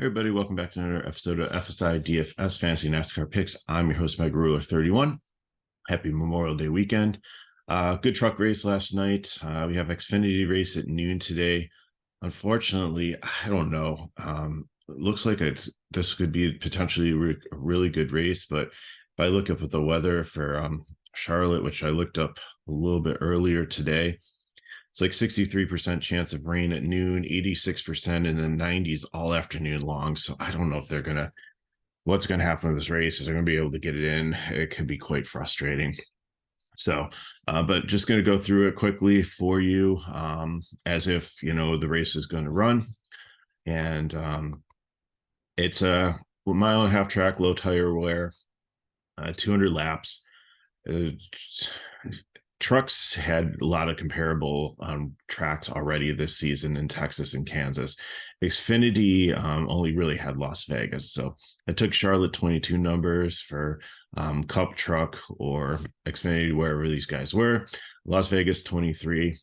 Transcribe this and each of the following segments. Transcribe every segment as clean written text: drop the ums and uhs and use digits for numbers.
Everybody, welcome back to another episode of FSi DFS Fantasy NASCAR Picks. I'm your host, Mike Rule of 31. Happy Memorial Day weekend. Good truck race last night. We have Xfinity race at noon today. Unfortunately, I don't know. It looks like this could be potentially a really good race, but if I look up at the weather for Charlotte, which I looked up a little bit earlier today, it's like 63% chance of rain at noon, 86% in the 90s all afternoon long. So I don't know if what's going to happen with this race. Is they're going to be able to get it in? It could be quite frustrating. So, but just going to go through it quickly for you, as if, the race is going to run. And it's a mile and a half track, low tire wear, 200 laps. Trucks had a lot of comparable tracks already this season in Texas and Kansas. Xfinity only really had Las Vegas. So I took Charlotte 22 numbers for Cup Truck or Xfinity, wherever these guys were. Las Vegas 23,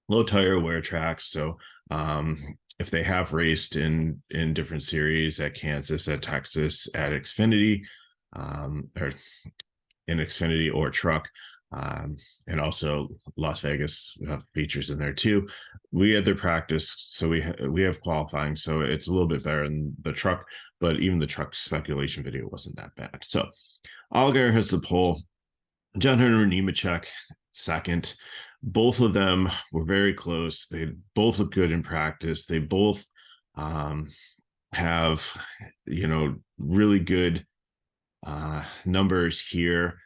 low tire wear tracks. So if they have raced in different series at Kansas, at Texas, at Xfinity, or in Xfinity or truck, and also Las Vegas features in there too. We had their practice, so we have qualifying, so it's a little bit better than the truck, but even the truck speculation video wasn't that bad. So Allgaier has the pole, John Hunter Nemechek second. Both of them were very close. They both look good in practice. They both have really good numbers here.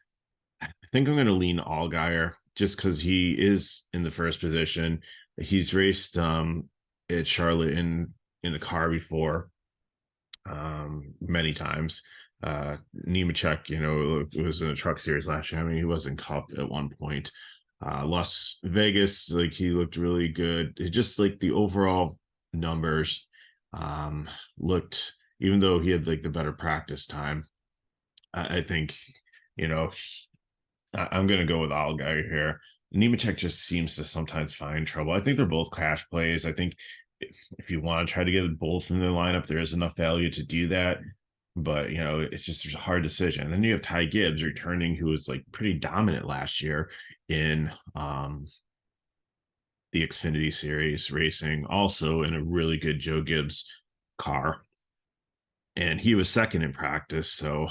I think I'm going to lean Allgaier just because he is in the first position. He's raced at Charlotte in the car before many times. Nemechek, it was in the truck series last year. I mean, he was in Cup at one point. Las Vegas, like he looked really good. It just like the overall numbers looked, even though he had like the better practice time, I think, I'm going to go with Allgaier here. Nemechek just seems to sometimes find trouble. I think they're both cash plays. I think if you want to try to get both in the lineup, there is enough value to do that. But, it's just a hard decision. And then you have Ty Gibbs returning, who was like pretty dominant last year in the Xfinity Series racing, also in a really good Joe Gibbs car. And he was second in practice. So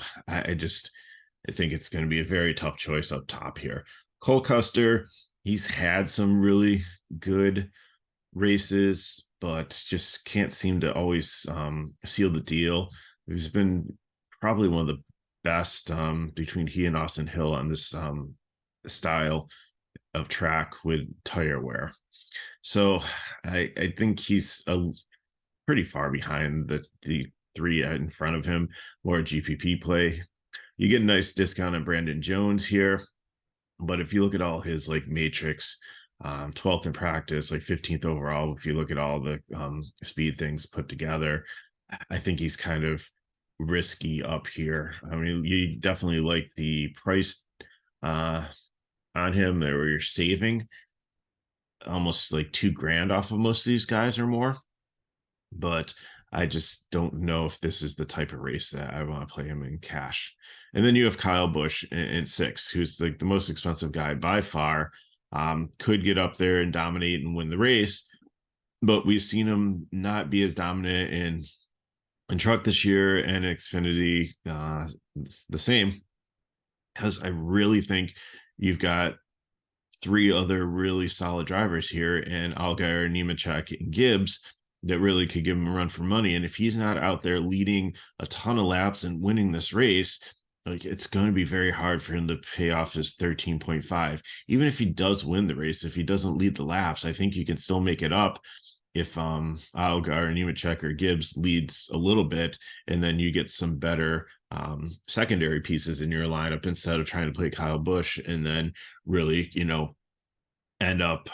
I think it's going to be a very tough choice up top here. Cole Custer, he's had some really good races, but just can't seem to always seal the deal. He's been probably one of the best between he and Austin Hill on this style of track with tire wear. So I think he's pretty far behind the three in front of him. More GPP play. You get a nice discount on Brandon Jones here, but if you look at all his like matrix, 12th in practice, like 15th overall, if you look at all the speed things put together, I think he's kind of risky up here. I mean, you definitely like the price on him there, where you're saving almost like $2,000 off of most of these guys or more, but I just don't know if this is the type of race that I want to play him in cash. And then you have Kyle Busch in 6, who's like the most expensive guy by far. Could get up there and dominate and win the race, but we've seen him not be as dominant in truck this year, and Xfinity the same, because I really think you've got 3 other really solid drivers here, and Allgaier, Nemechek, and Gibbs, that really could give him a run for money. And if he's not out there leading a ton of laps and winning this race, like it's going to be very hard for him to pay off his 13.5. Even if he does win the race, if he doesn't lead the laps, I think you can still make it up if Allgaier, Nemechek, or Gibbs leads a little bit, and then you get some better secondary pieces in your lineup instead of trying to play Kyle Busch and then really, end up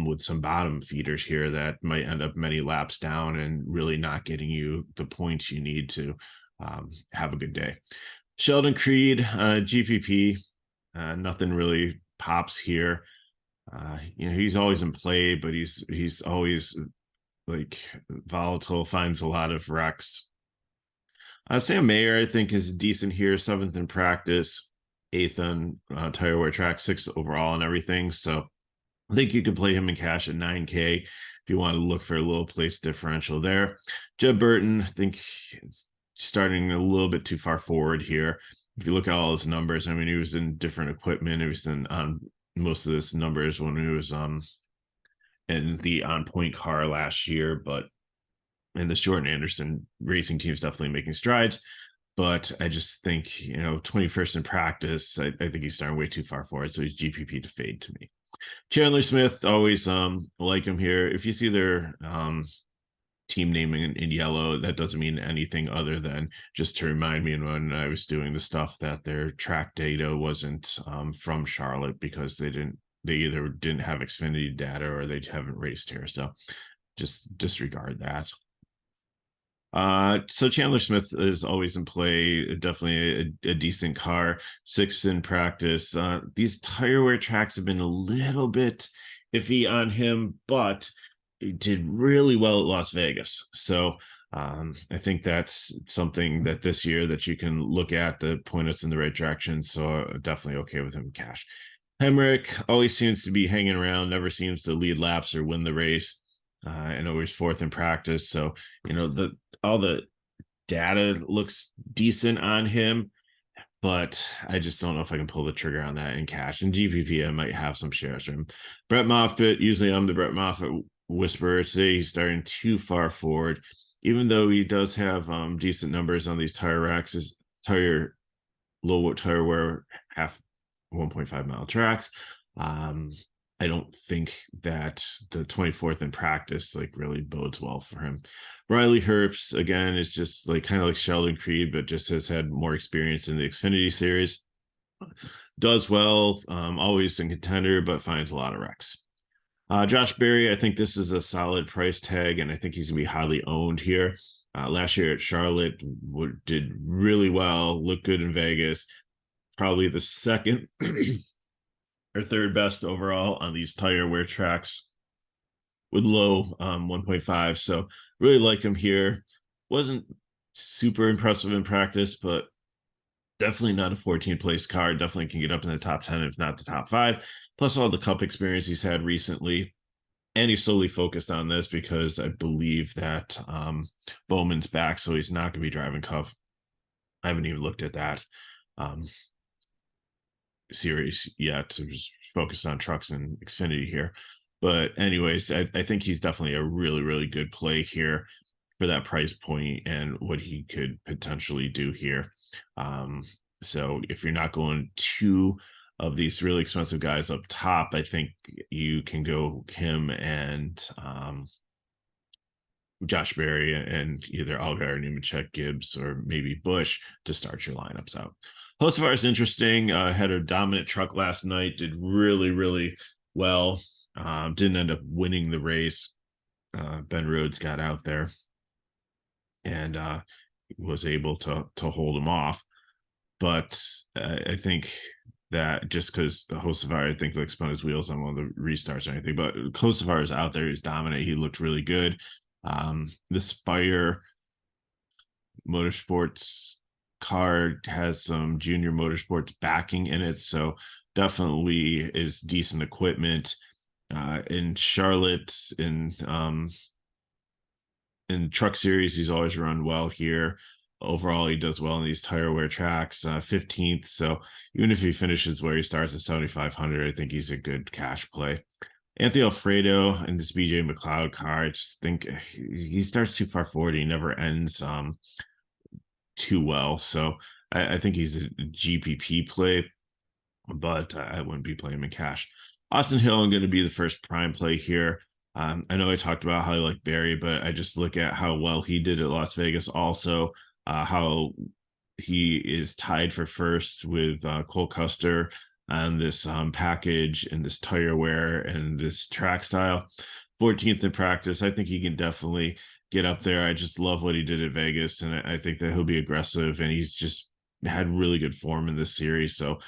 with some bottom feeders here that might end up many laps down and really not getting you the points you need to have a good day. Sheldon Creed, GPP, nothing really pops here. He's always in play, but he's always like volatile, finds a lot of wrecks. Sam Mayer, I think, is decent here. 7th in practice, 8th on tire wear track, 6th overall and everything. So I think you could play him in cash at 9K if you want to look for a little place differential there. Jeb Burton, I think it's starting a little bit too far forward here. If you look at all his numbers, I mean, he was in different equipment. He was on most of his numbers when he was in the on point car last year, but in the Short and Anderson racing team is definitely making strides. But I just think, 21st in practice, I think he's starting way too far forward. So he's GPP to fade to me. Chandler Smith, always like him here. If you see their team naming in yellow, that doesn't mean anything other than just to remind me when I was doing the stuff that their track data wasn't from Charlotte because they either didn't have Xfinity data or they haven't raced here. So just disregard that. So Chandler Smith is always in play, definitely a decent car, 6th in practice. These tire wear tracks have been a little bit iffy on him, but he did really well at Las Vegas. So I think that's something that this year that you can look at to point us in the right direction. So definitely okay with him in cash. Hemrick always seems to be hanging around, never seems to lead laps or win the race. And always 4th in practice. So, all the data looks decent on him, but I just don't know if I can pull the trigger on that in cash. And GPP, I might have some shares from him. Brett Moffitt, usually I'm the Brett Moffitt whisperer. Today he's starting too far forward, even though he does have decent numbers on these tire racks, his low tire wear, half 1.5 mile tracks. I don't think that the 24th in practice really bodes well for him. Riley Herbst, again, is just kind of like Sheldon Creed, but just has had more experience in the Xfinity Series. Does well, always in contender, but finds a lot of wrecks. Josh Berry, I think this is a solid price tag, and I think he's going to be highly owned here. Last year at Charlotte did really well, looked good in Vegas. Probably the second or third best overall on these tire wear tracks with low 1.5. So really like him here. Wasn't super impressive in practice, but definitely not a 14th place car. Definitely can get up in the top 10, if not the top 5. Plus all the Cup experience he's had recently. And he's solely focused on this because I believe that Bowman's back, so he's not going to be driving Cup. I haven't even looked at that series yet. So just focused on trucks and Xfinity here. But anyways, I think he's definitely a really, really good play here for that price point and what he could potentially do here. So if you're not going two of these really expensive guys up top, I think you can go him and Josh Berry and either Allgaier, Nemechek, Gibbs, or maybe Busch to start your lineups out. Hocevar is interesting. Had a dominant truck last night. Did really, really well. Didn't end up winning the race. Ben Rhodes got out there and was able to hold him off. But I think that just because Hocevar, I think, like spun his wheels on one of the restarts or anything, but Hocevar is out there. He's dominant. He looked really good. The Spire Motorsports card has some junior motorsports backing in it, so definitely is decent equipment. In Charlotte, in Truck Series, he's always run well here. Overall, he does well in these tire wear tracks, 15th. So even if he finishes where he starts at 7,500, I think he's a good cash play. Anthony Alfredo and this BJ McLeod car, I just think he starts too far forward. He never ends too well. So I think he's a GPP play, but I wouldn't be playing him in cash. Austin Hill, I'm going to be the first prime play here. I know I talked about how I like Barry, but I just look at how well he did at Las Vegas. Also, how he is tied for first with Cole Custer on this package and this tire wear and this track style. 14th in practice. I think he can definitely get up there. I just love what he did at Vegas, and I think that he'll be aggressive, and he's just had really good form in this series. So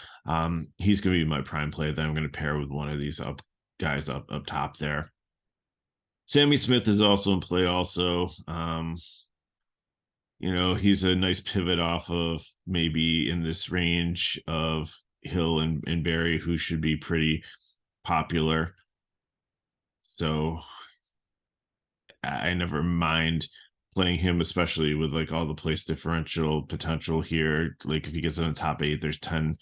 he's going to be my prime play that I'm going to pair with one of these guys up top there. Sammy Smith is also in play also. He's a nice pivot off of maybe in this range of Hill and Barry, who should be pretty popular. So I never mind playing him, especially with like all the place differential potential here. Like if he gets in the top 8, there's 10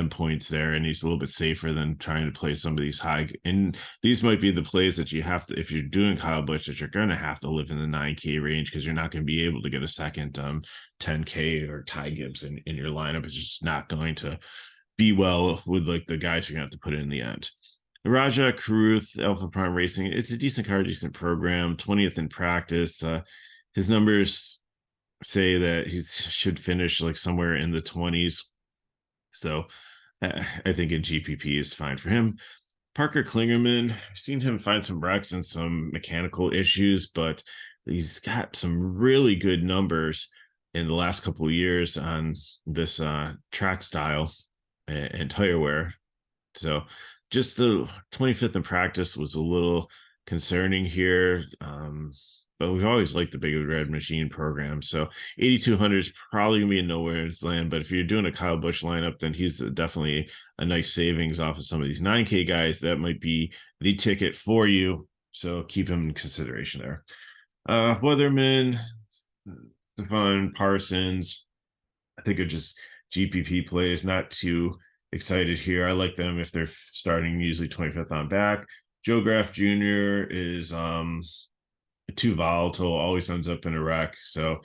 points there, and he's a little bit safer than trying to play some of these high. And these might be the plays that you have to, if you're doing Kyle Busch, that you're going to have to live in the 9K range, because you're not going to be able to get a second 10K or Ty Gibbs in your lineup. It's just not going to be well with like the guys you're going to have to put in the end. Raja Karuth, Alpha Prime Racing. It's a decent car, decent program. 20th in practice. His numbers say that he should finish like somewhere in the 20s. So I think a GPP is fine for him. Parker Klingerman, I've seen him find some wrecks and some mechanical issues, but he's got some really good numbers in the last couple of years on this track style and tire wear. So just the 25th in practice was a little concerning here. But we've always liked the Big Red Machine program. So 8,200 is probably going to be in nowhere's land. But if you're doing a Kyle Busch lineup, then he's definitely a nice savings off of some of these 9K guys. That might be the ticket for you. So keep him in consideration there. Weatherman, Stefan Parsons, I think are just GPP plays, not too excited here. I like them if they're starting usually 25th on back. Joe Graff Jr. is too volatile, always ends up in a wreck. So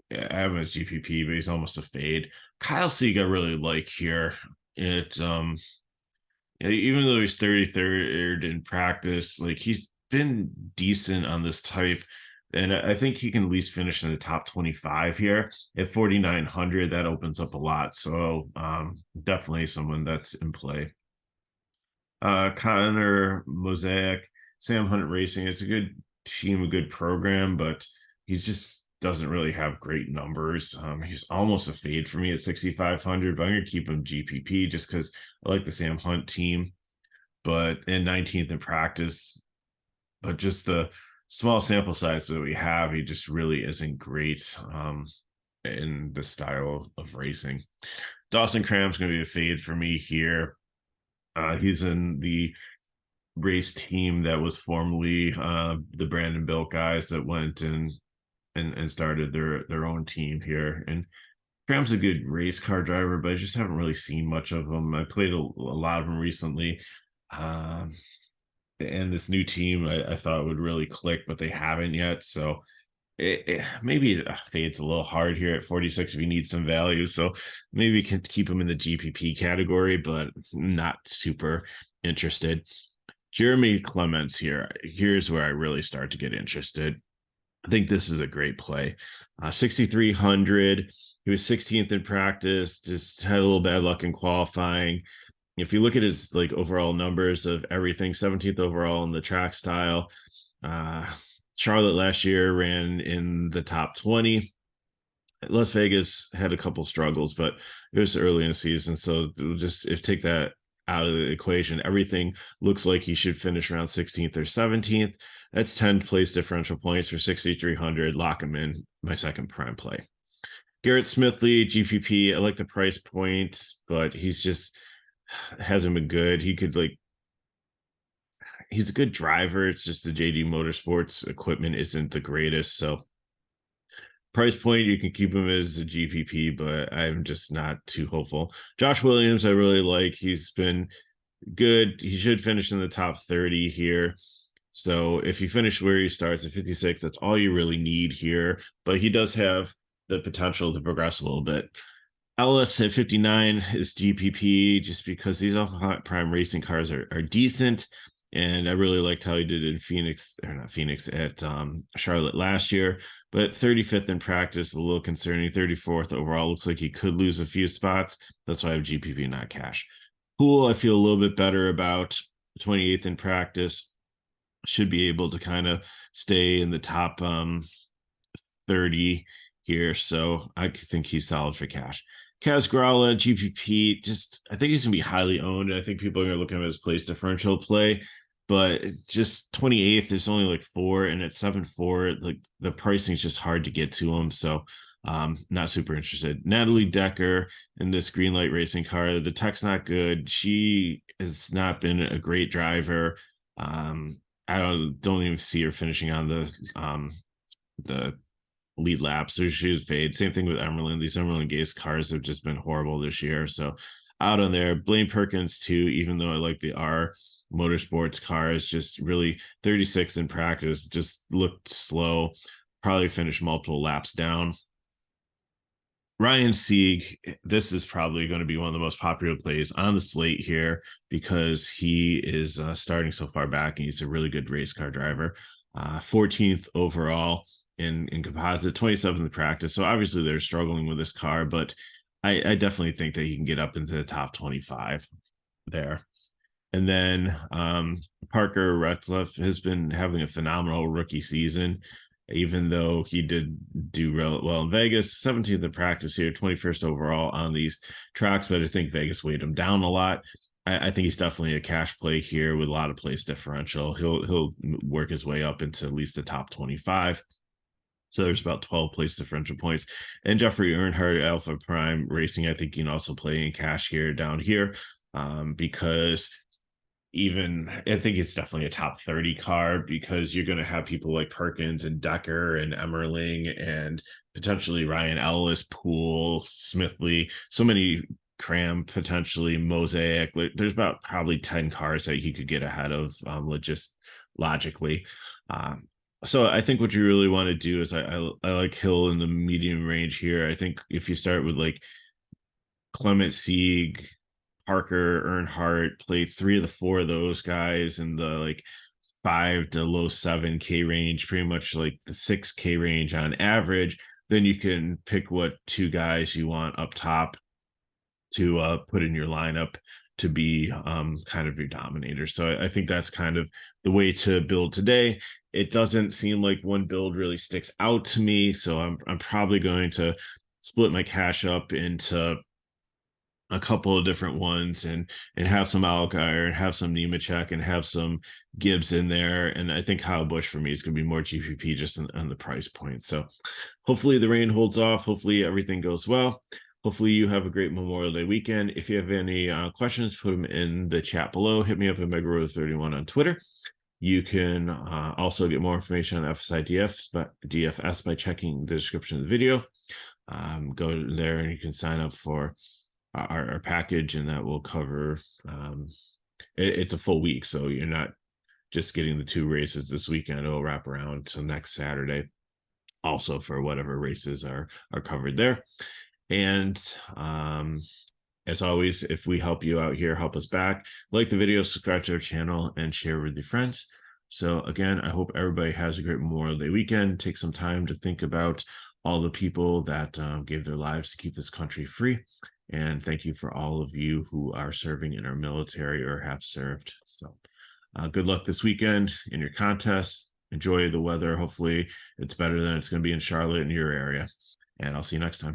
yeah, I have him as GPP, but he's almost a fade. Kyle Sieg I really like here. Even though he's 33rd in practice, like he's been decent on this type. And I think he can at least finish in the top 25 here at 4,900. That opens up a lot. So definitely someone that's in play. Connor Mosaic, Sam Hunt Racing. It's a good team, a good program, but he just doesn't really have great numbers. He's almost a fade for me at 6,500, but I'm going to keep him GPP just because I like the Sam Hunt team. But in 19th in practice, but just the small sample size that we have, he just really isn't great in the style of racing. Dawson Cram's going to be a fade for me here. He's in the race team that was formerly the Brandon Bilt guys that went and started their own team here. And Cram's a good race car driver, but I just haven't really seen much of him. I played a lot of them recently. And this new team I thought would really click, but they haven't yet. So maybe it fades a little hard here at 46 if you need some value. So maybe you can keep him in the GPP category, but not super interested. Jeremy Clements here. Here's where I really start to get interested. I think this is a great play. 6,300. He was 16th in practice, just had a little bad luck in qualifying. If you look at his like overall numbers of everything, 17th overall in the track style. Charlotte last year ran in the top 20. Las Vegas had a couple struggles, but it was early in the season. So just if take that out of the equation, everything looks like he should finish around 16th or 17th. That's 10 place differential points for 6,300. Lock him in, my second prime play. Garrett Smithley, GPP. I like the price point, but he's just hasn't been good. He could he's a good driver. It's just the JD Motorsports equipment isn't the greatest. So price point, you can keep him as a GPP, but I'm just not too hopeful. Josh Williams, I really like. He's been good. He should finish in the top 30 here. So if you finish where he starts at 56, that's all you really need here. But he does have the potential to progress a little bit. Ellis at 59 is GPP just because these Alpha Prime racing cars are decent. And I really liked how he did in at Charlotte last year. But 35th in practice, a little concerning. 34th overall, looks like he could lose a few spots. That's why I have GPP, not cash. Pool, I feel a little bit better about. 28th in practice. Should be able to kind of stay in the top 30 here. So I think he's solid for cash. Kaz Grala, GPP, I think he's going to be highly owned. I think people are going to look at him as place differential play, but just 28th, there's only like 4, and at 7.4, like the pricing is just hard to get to him. So Not super interested. Natalie Decker in this green light racing car. The tech's not good. She has not been a great driver. I don't even see her finishing on the lead laps. So she was fade. Same thing with Emerlin. These Emerlin Gase cars have just been horrible this year. So out on there. Blaine Perkins too, even though I like the R Motorsports cars, just really 36 in practice, just looked slow, probably finished multiple laps down. Ryan Sieg, this is probably going to be one of the most popular plays on the slate here because he is starting so far back and he's a really good race car driver. 14th overall in composite, 27th in practice. So obviously they're struggling with this car, but I definitely think that he can get up into the top 25 there. And then Parker Retzlaff has been having a phenomenal rookie season, even though he did do well in Vegas. 17th in practice here, 21st overall on these tracks, but I think Vegas weighed him down a lot. I think he's definitely a cash play here with a lot of place differential. He'll work his way up into at least the top 25. So there's about 12 place differential points. And Jeffrey Earnhardt, Alpha Prime Racing, I think you can also play in cash here down here because even I think it's definitely a top 30 car because you're going to have people like Perkins and Decker and Emmerling and potentially Ryan Ellis, Poole, Smithley, so many Cram, potentially Mosaic. There's about probably 10 cars that he could get ahead of logically. So I think what you really want to do is I like Hill in the medium range here. I think if you start with like Clement Sieg, Parker, Earnhardt, play 3 of the 4 of those guys in the like 5 to low 7K range, pretty much like the 6K range on average. Then you can pick what 2 guys you want up top to put in your lineup to be kind of your dominator. So I think that's kind of the way to build today. It doesn't seem like one build really sticks out to me, so I'm probably going to split my cash up into a couple of different ones and have some Allgaier and have some Nemechek and have some Gibbs in there. And I think Kyle Busch for me is going to be more GPP just on the price point. So hopefully the rain holds off. Hopefully everything goes well. Hopefully you have a great Memorial Day weekend. If you have any questions, put them in the chat below. Hit me up at MegaRoad31 on Twitter. You can also get more information on FSi DFS by checking the description of the video. Go there and you can sign up for our package, and that will cover it's a full week, so you're not just getting the 2 races this weekend. It'll wrap around to next Saturday also for whatever races are covered there. And as always, if we help you out here, help us back, like the video, subscribe to our channel, and share with your friends. So again, I hope everybody has a great Memorial Day weekend. Take some time to think about all the people that gave their lives to keep this country free. And thank you for all of you who are serving in our military or have served. So good luck this weekend in your contest. Enjoy the weather. Hopefully it's better than it's going to be in Charlotte in your area. And I'll see you next time.